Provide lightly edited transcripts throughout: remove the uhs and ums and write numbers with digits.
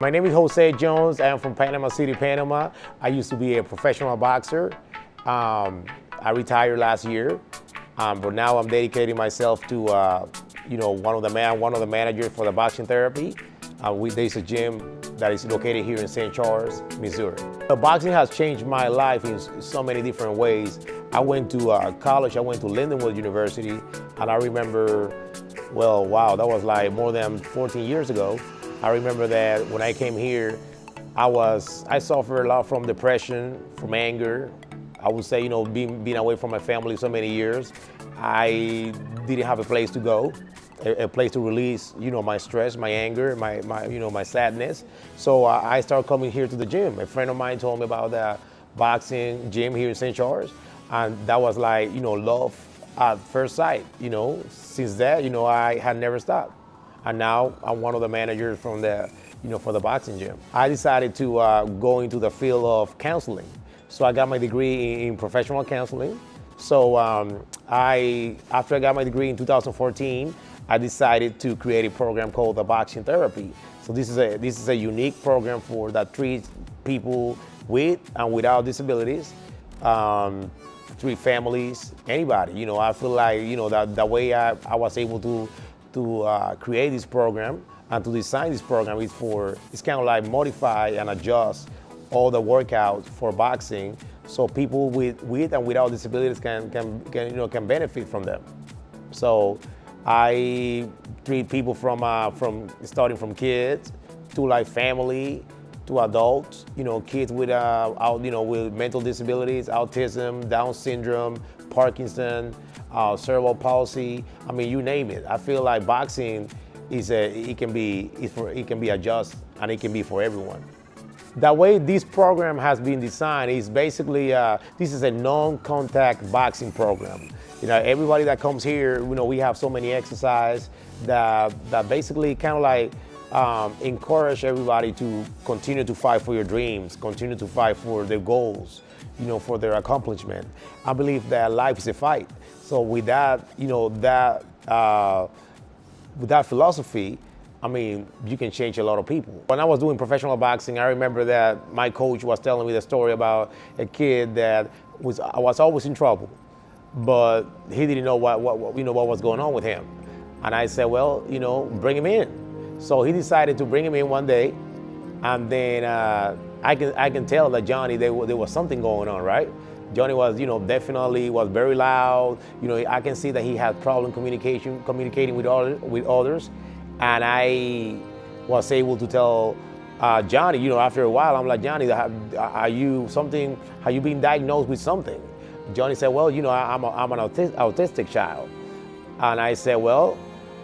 My name is Jose Jones. I'm from Panama City, Panama. I used to be a professional boxer. I retired last year, but now I'm dedicating myself to, one of the managers for the boxing therapy. There's a gym that is located here in St. Charles, Missouri. Boxing has changed my life in so many different ways. I went to college. I went to Lindenwood University, and I remember, well, wow, that was like more than 14 years ago. I remember that when I came here, I suffered a lot from depression, from anger. I would say, being away from my family so many years, I didn't have a place to go, a place to release, my stress, my anger, my sadness. So I started coming here to the gym. A friend of mine told me about the boxing gym here in St. Charles, and that was like, love at first sight. Since that, I had never stopped. And now I'm one of the managers from for the boxing gym. I decided to go into the field of counseling. So I got my degree in professional counseling. So after I got my degree in 2014, I decided to create a program called the boxing therapy. So this is a unique program that treats people with and without disabilities, treat families, anybody. I feel like that the way I was able to create this program and to design this program it's kind of like modify and adjust all the workouts for boxing so people with and without disabilities can benefit from them. So I treat people from starting from kids to like family to adults, kids with with mental disabilities, autism, Down syndrome, Parkinson, cerebral palsy. I mean, you name it. I feel like boxing it can be adjusted and it can be for everyone. The way this program has been designed is basically this is a non-contact boxing program. Everybody that comes here, we have so many exercises that basically kind of like encourage everybody to continue to fight for your dreams, continue to fight for their goals, for their accomplishment. I believe that life is a fight. So with that, with that philosophy, I mean, you can change a lot of people. When I was doing professional boxing, I remember that my coach was telling me the story about a kid that was always in trouble, but he didn't know what was going on with him. And I said, well, bring him in. So he decided to bring him in one day, and then I can tell that Johnny there was something going on, right? Johnny was, definitely was very loud. I can see that he had problem communicating with others, and I was able to tell Johnny, after a while, I'm like, Johnny, have you been diagnosed with something? Johnny said, well, I'm an autistic child, and I said, well,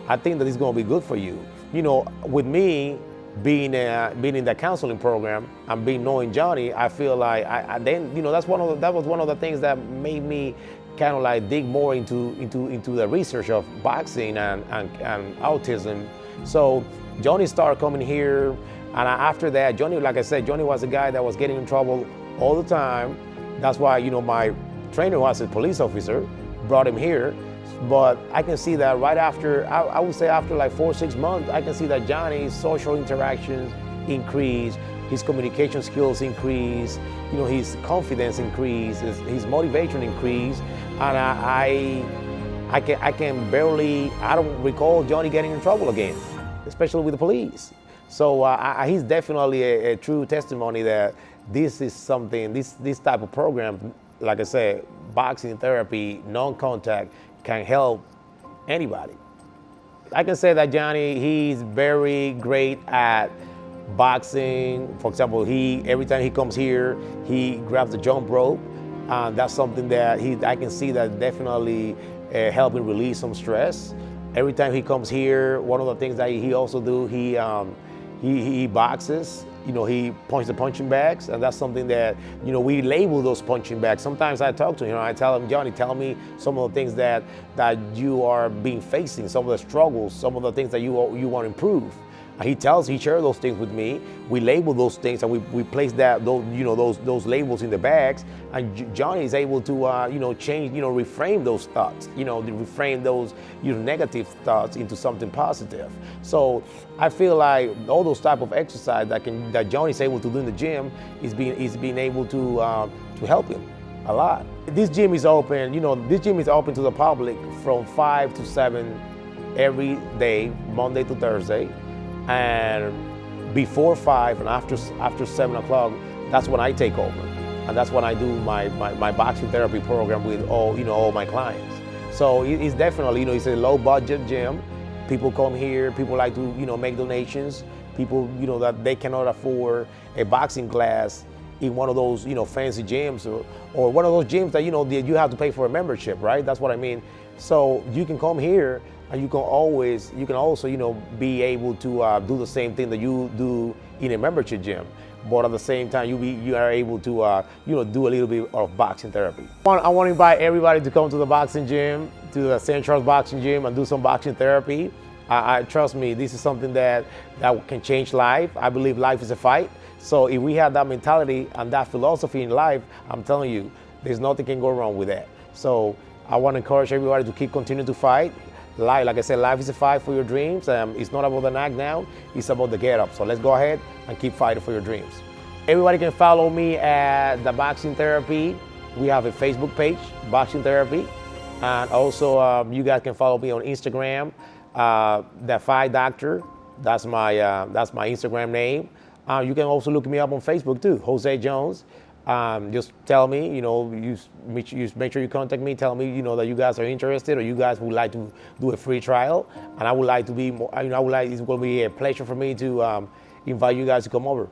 I think that it's going to be good for you. With me being in the counseling program and knowing Johnny, I feel like that was one of the things that made me kind of like dig more into the research of boxing and autism. So Johnny started coming here, and after that, Johnny, like I said, Johnny was a guy that was getting in trouble all the time. That's why my trainer, who was a police officer, brought him here. But I can see that right after, I would say after like 4 or 6 months, I can see that Johnny's social interactions increase, his communication skills increase, his confidence increase, his motivation increase, and I don't recall Johnny getting in trouble again, especially with the police. So he's definitely a true testimony that this is something, this type of program, like I said, boxing therapy, non-contact, can help anybody. I can say that Johnny, he's very great at boxing. For example, every time he comes here, he grabs the jump rope. That's something that I can see that definitely helping release some stress. Every time he comes here, one of the things that he also do, he boxes. He punches the punching bags, and that's something that, we label those punching bags. Sometimes I talk to him, I tell him, Johnny, tell me some of the things that you are facing, some of the struggles, some of the things that you want to improve. He shared those things with me. We label those things and we place those labels in the bags. And Johnny is able to change, reframe those thoughts, reframe those negative thoughts into something positive. So I feel like all those type of exercise that Johnny is able to do in the gym is being able to help him a lot. This gym is open. This gym is open to the public from 5 to 7 every day, Monday to Thursday. And before 5 and after 7 o'clock, that's when I take over. And that's when I do my boxing therapy program with all my clients. So it's definitely, it's a low budget gym. People come here, people like to, make donations. People, that they cannot afford a boxing class in one of those, fancy gyms or one of those gyms that, that you have to pay for a membership, right? That's what I mean. So you can come here and you can also, be able to do the same thing that you do in a membership gym. But at the same time, you are able to, do a little bit of boxing therapy. I want to invite everybody to come to the boxing gym, to the St. Charles Boxing Gym, and do some boxing therapy. Trust me, this is something that can change life. I believe life is a fight. So if we have that mentality and that philosophy in life, I'm telling you, there's nothing can go wrong with that. So I want to encourage everybody to continue to fight. Like I said, life is a fight for your dreams. It's not about the knockdown, it's about the get up. So let's go ahead and keep fighting for your dreams. Everybody can follow me at the Boxing Therapy. We have a Facebook page, Boxing Therapy. And also you guys can follow me on Instagram, The Fight Doctor. That's my Instagram name. You can also look me up on Facebook too, Jose Jones. Just tell me, you make sure you contact me. Tell me, that you guys are interested or you guys would like to do a free trial. And I would like to be more. It's going to be a pleasure for me to invite you guys to come over.